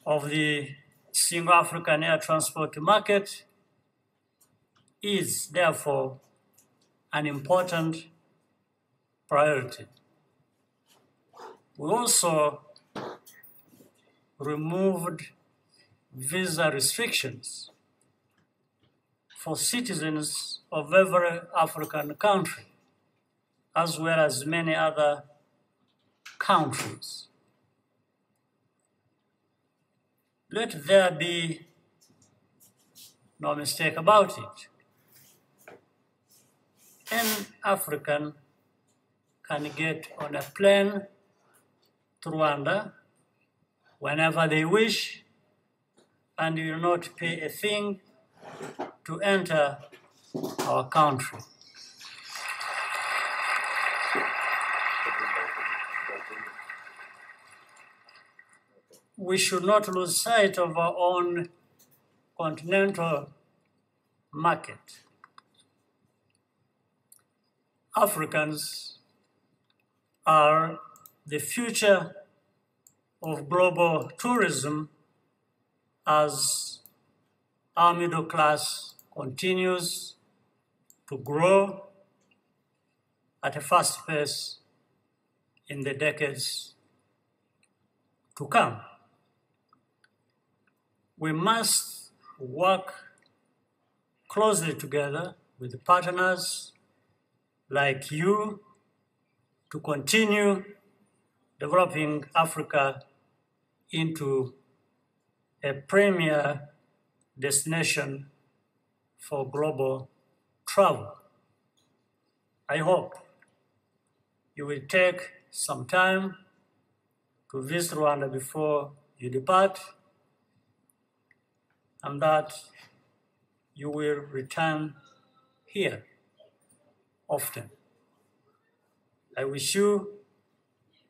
of the single African air transport market is therefore an important priority. We also removed visa restrictions for citizens of every African country, as well as many other countries. Let there be no mistake about it. Any African can get on a plane to Rwanda whenever they wish, and will not pay a thing to enter our country. We should not lose sight of our own continental market. Africans are the future of global tourism as our middle class continues to grow at a fast pace in the decades to come. We must work closely together with partners like you to continue developing Africa into a premier destination for global travel. I hope you will take some time to visit Rwanda before you depart, and that you will return here often. I wish you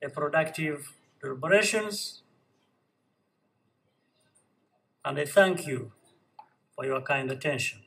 a productive deliberations, and I thank you for your kind attention.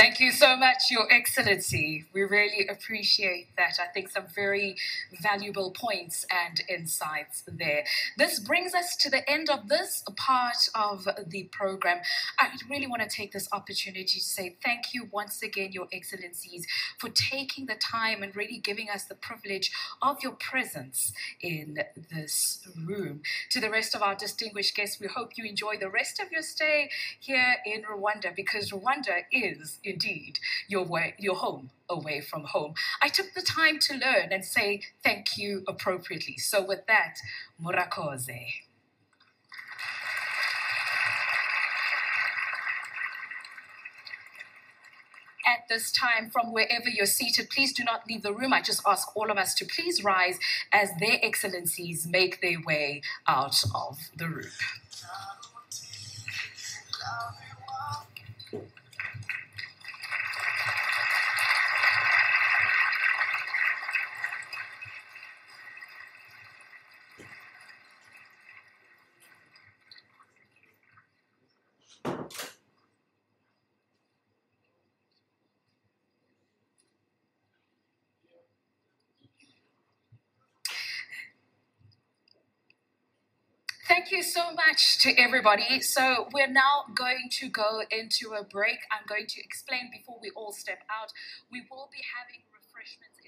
Thank you so much, Your Excellency. We really appreciate that. I think some very valuable points and insights there. This brings us to the end of this part of the program. I really want to take this opportunity to say thank you once again, Your Excellencies, for taking the time and really giving us the privilege of your presence in this room. To the rest of our distinguished guests, we hope you enjoy the rest of your stay here in Rwanda, because Rwanda is indeed your home away from home. I took the time to learn and say thank you appropriately. So with that, murakoze. At this time, from wherever you're seated, please do not leave the room. I just ask all of us to please rise as their excellencies make their way out of the room. Thank you so much to everybody. So we're now going to go into a break. I'm going to explain before we all step out. We will be having refreshments